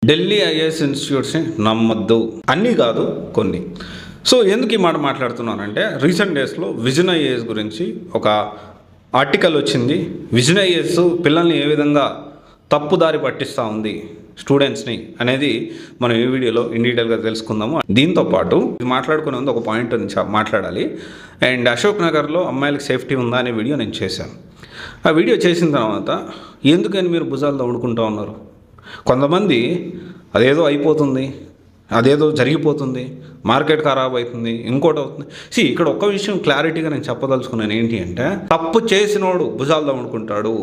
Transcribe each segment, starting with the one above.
Delhi IAS ఇన్స్టిట్యూట్స్ని నమ్మొద్దు, అన్నీ కాదు కొన్ని. సో ఎందుకు ఈ మాట మాట్లాడుతున్నానంటే, రీసెంట్ డేస్లో విజన్ ఐఏఎస్ గురించి ఒక ఆర్టికల్ వచ్చింది. విజన్ ఐఏఎస్ పిల్లల్ని ఏ విధంగా తప్పుదారి పట్టిస్తూ ఉంది స్టూడెంట్స్ని అనేది మనం ఈ వీడియోలో ఇన్ డీటెయిల్గా తెలుసుకుందాము. దీంతో పాటు మాట్లాడుకునే ముందు ఒక పాయింట్ మాట్లాడాలి. అండ్ అశోక్ నగర్లో అమ్మాయిలకు సేఫ్టీ ఉందా అనే వీడియో నేను చేశాను. ఆ వీడియో చేసిన తర్వాత ఎందుకని మీరు భుజాలు తవ్వుకుంటూ ఉన్నారు? కొంతమంది అదేదో అయిపోతుంది, అదేదో జరిగిపోతుంది, మార్కెట్ ఖరాబ్ అవుతుంది, ఇంకోటి అవుతుంది. ఇక్కడ ఒక్క విషయం క్లారిటీగా నేను చెప్పదలుచుకున్నాను. ఏంటి అంటే, తప్పు చేసినోడు భుజాలు తవ్వుకుంటాడు.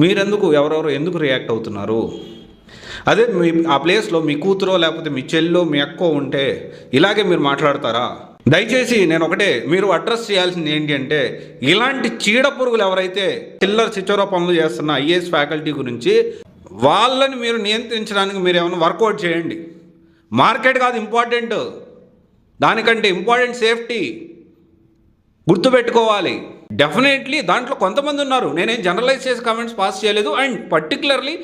మీరెందుకు ఎవరెవరు ఎందుకు రియాక్ట్ అవుతున్నారు? అదే మీ ఆ ప్లేస్లో మీ కూతురో లేకపోతే మీ చెల్లో మీ అక్కో ఉంటే ఇలాగే మీరు మాట్లాడతారా? దయచేసి నేను ఒకటే మీరు అడ్రస్ చేయాల్సింది ఏంటి అంటే, ఇలాంటి చీడ పురుగులు ఎవరైతే చిల్లర చిచ్చోర పనులు చేస్తున్న ఐఏఎస్ ఫ్యాకల్టీ గురించి వాళ్ళని మీరు నియంత్రించడానికి మీరు ఏమైనా వర్కౌట్ చేయండి. మార్కెట్ కాదు ఇంపార్టెంట్, దానికంటే ఇంపార్టెంట్ సేఫ్టీ. గుర్తుపెట్టుకోవాలి. డెఫినెట్లీ దాంట్లో కొంతమంది ఉన్నారు, నేనేం జనరలైజ్ చేసి కామెంట్స్ పాస్ చేయలేదు. అండ్ పర్టికులర్లీ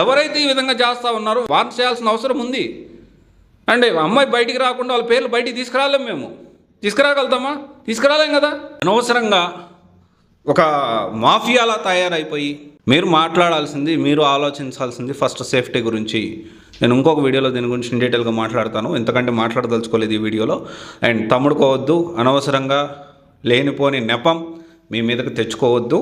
ఎవరైతే ఈ విధంగా చేస్తూ ఉన్నారో వార్న్ చేయాల్సిన అవసరం ఉంది. అంటే అమ్మాయి బయటికి రాకుండా వాళ్ళ పేర్లు బయటికి తీసుకురాలేం. మేము తీసుకురాగలుగుతామా? తీసుకురాలేం కదా. అనవసరంగా ఒక మాఫియాలా తయారైపోయి మీరు మాట్లాడాల్సింది, మీరు ఆలోచించాల్సింది ఫస్ట్ సేఫ్టీ గురించి. నేను ఇంకొక వీడియోలో దీని గురించి డీటెయిల్గా మాట్లాడతాను, ఎంతకంటే మాట్లాడదలుచుకోలేదు ఈ వీడియోలో. అండ్ తమ్ముడుకోవద్దు, అనవసరంగా లేనిపోని నెపం మీ మీదకి తెచ్చుకోవద్దు.